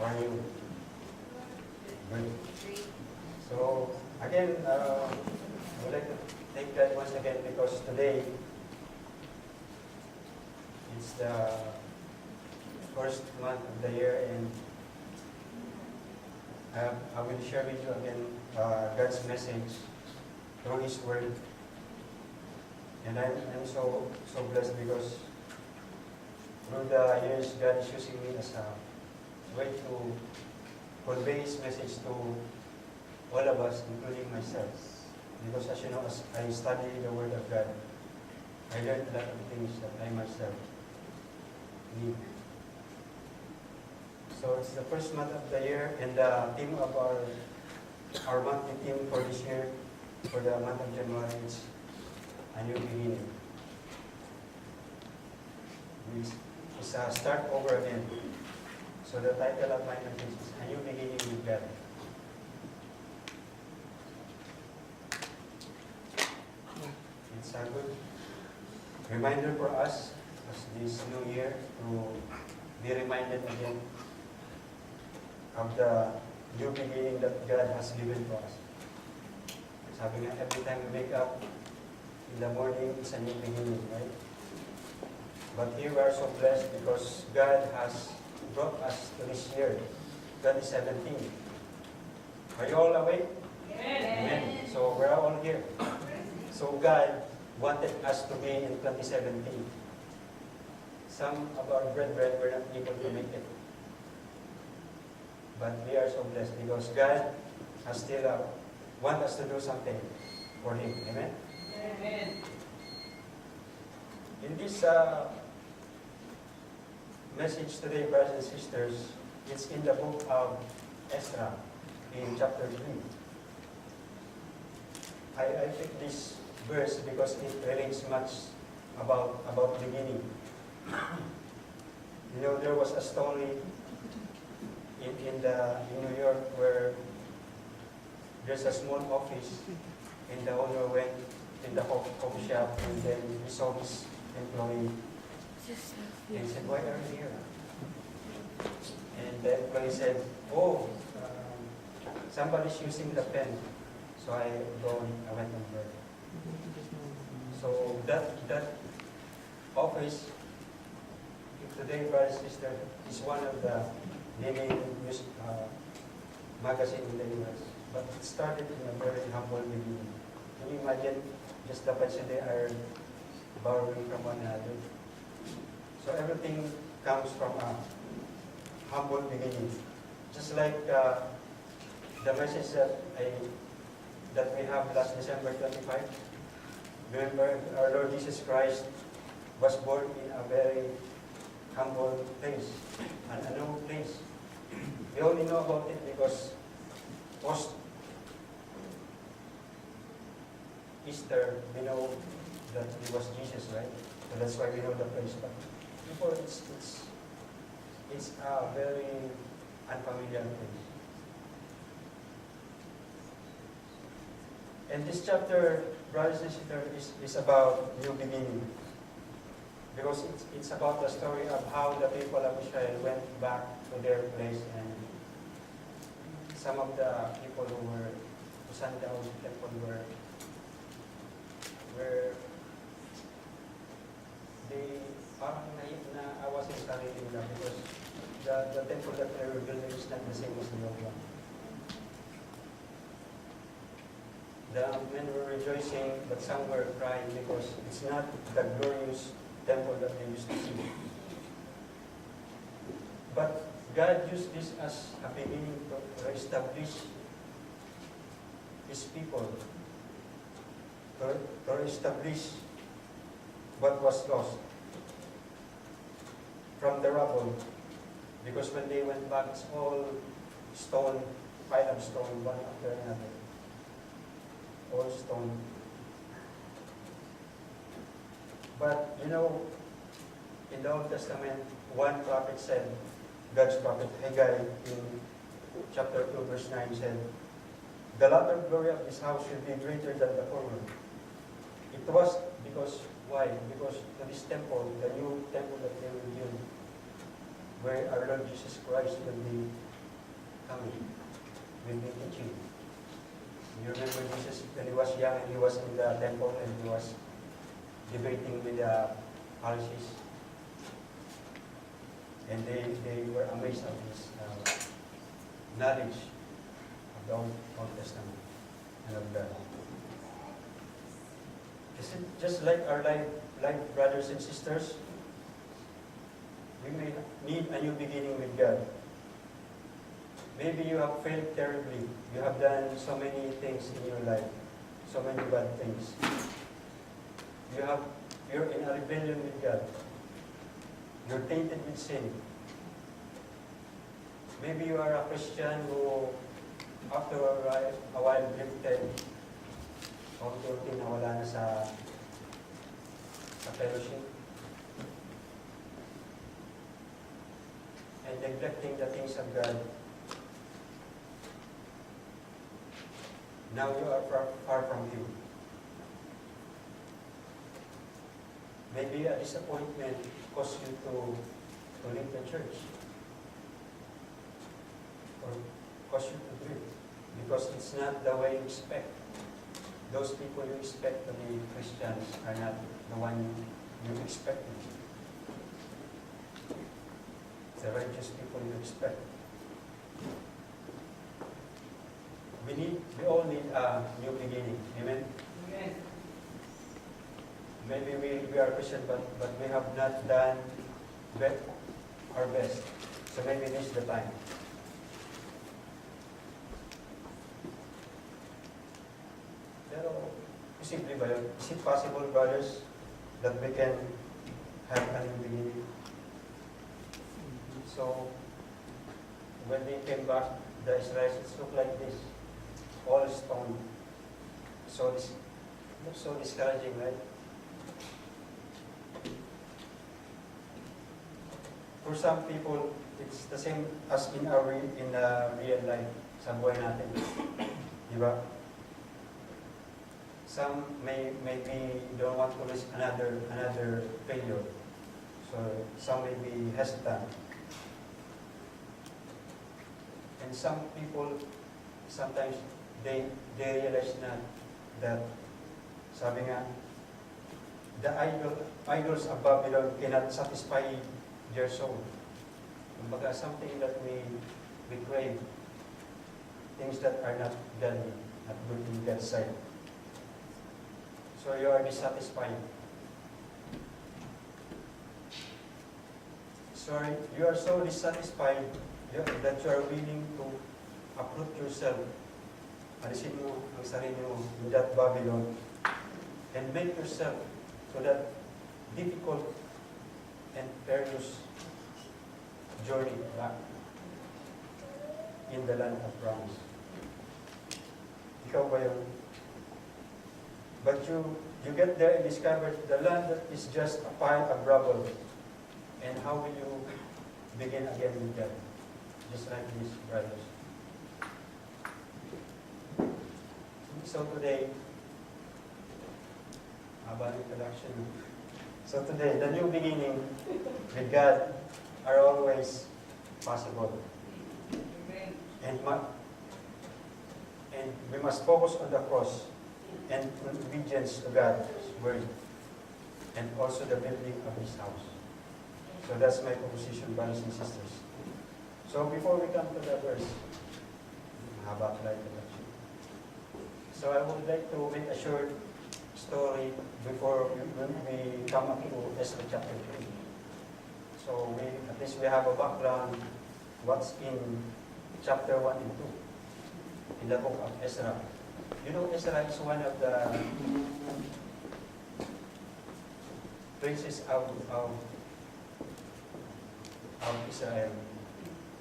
are you? Good. So, again, I would like to thank God once again because today it's the first month of the year, and I will share with you again God's message through His Word. And I'm so blessed because through the years, God is using me as a way to convey His message to all of us, including myself. Because as you know, as I study the Word of God, I learned a lot of things that I myself need. So it's the first month of the year, and the theme of our monthly theme for this year, for the month of January, is a new beginning. It's a start over again. So the title of my message is A New Beginning with God. It's a good reminder for us as this new year to be reminded again of the new beginning that God has given to us. Sabi nga, every time we wake up in the morning, it's a new beginning, right? But here we are so blessed because God has brought us to this year, 2017. Are you all awake? Yes. Amen. So we're all here. So God wanted us to be in 2017. Some of our brethren were not able to make it. But we are so blessed because God has still want us to do something for Him. Amen? Amen. In this message today, brothers and sisters, it's in the book of Ezra, in chapter 3. I picked this verse because it relates much about beginning. You know, there was a story in New York where there's a small office, and the owner went in the coffee shop, and then he saw his employee. And he said, "Why are you here?" And the employee said, "Oh, somebody's using the pen." So I went over. So that office, today, brothers and sisters, is one of the leading news magazine in the U.S. But it started in a very humble beginning. Can you imagine just the person they are borrowing from one another? So everything comes from a humble beginning. Just like the message that we have last December 25. Remember, our Lord Jesus Christ was born in a very humble place, an unknown place. We only know about it because post Easter, we know that it was Jesus, right? So that's why we know the place. But before, it's a very unfamiliar place. And this chapter, brothers and sisters, is about new beginning. Because it's about the story of how the people of Israel went back to their place, and some of the people who sat down the temple were they parang naip na awas sa sarili nila because the temple that they were building is not the same as the old one. The men were rejoicing, but some were crying because it's not the glorious temple that they used to see. But God used this as a beginning to establish His people, to establish what was lost from the rubble. Because when they went back, it's all stone, pile of stone, one after another. All stone. But, you know, in the Old Testament, one prophet said, God's prophet Haggai in chapter 2, verse 9 said, "The latter glory of this house should be greater than the former." It was because, why? Because to this temple, the new temple that they will build, where our Lord Jesus Christ will be coming. We'll be teaching. You remember Jesus when he was young and he was in the temple and he was debating with the Pharisees. And they were amazed at his knowledge of the Old Testament and of God. Is it just like our life brothers and sisters? We may need a new beginning with God. Maybe you have failed terribly. You have done so many things in your life, so many bad things. You're in a rebellion with God. You're tainted with sin. Maybe you are a Christian who, after a while, drifted unti-unti nawala na sa fellowship and neglecting the things of God. Now you are far from Him. Maybe a disappointment caused you to leave the church or caused you to drift because it's not the way you expect. Those people you expect to be Christians are not the one you expected. The righteous people you expect. We all need a new beginning. Amen? Amen. Maybe we are Christian, but we have not done our best. So maybe this is the time. Pero, posible ba yun? Is it possible, brothers, that we can have a new beginning? So, when they came back, the Israelites looked like this, all stone. So discouraging, right? For some people, it's the same as in real life, sa buhay natin. Diba? Some maybe don't want to risk another failure. So some may be hesitant. And some people, sometimes they realize that sabi nga, the idols of Babylon cannot satisfy their soul. Kumbaga, something that we crave, things that are not godly, not good in God's sight. So you are dissatisfied. Sorry, you are so dissatisfied that you are willing to uproot yourself, alisin mo ang sarili mo in that Babylon, and make yourself to that difficult and perilous journey back in the land of promise. Ikaw ba yun? But you get there and discover the land that is just a pile of rubble. And how will you begin again with that? Just like these brothers. So today, habang introduction. So today, the new beginning with God are always possible. And we must focus on the cross and obedience to God's word, and also the building of His house. So that's my proposition, brothers and sisters. So before we come to the verse, haba pala introduction. So I would like to make a short story before we come up to Ezra chapter 3. So at least we have a background what's in chapter 1 and 2 in the book of Ezra. You know, Ezra is one of the princes of Israel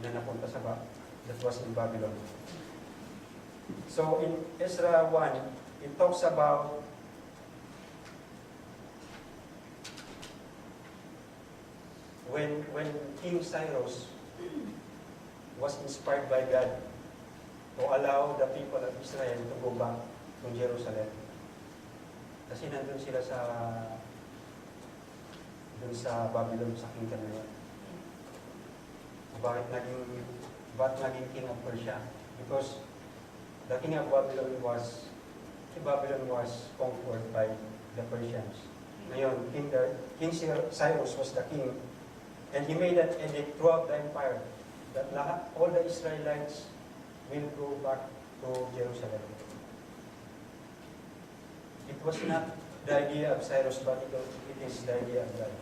na napunta that was in Babylon. So in Ezra 1, it talks about when King Cyrus was inspired by God to allow the people of Israel to go back to Jerusalem. Kasi nandun sila sa Babylon, sa kingdom na yun. Bakit naging but naging king of Persia. Because the king of Babylon was conquered by the Persians. Ngayon, King Cyrus was the king, and he made an edict throughout the empire that all the Israelites will go back to Jerusalem. It was not the idea of Cyrus, but it is the idea of God.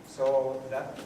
So that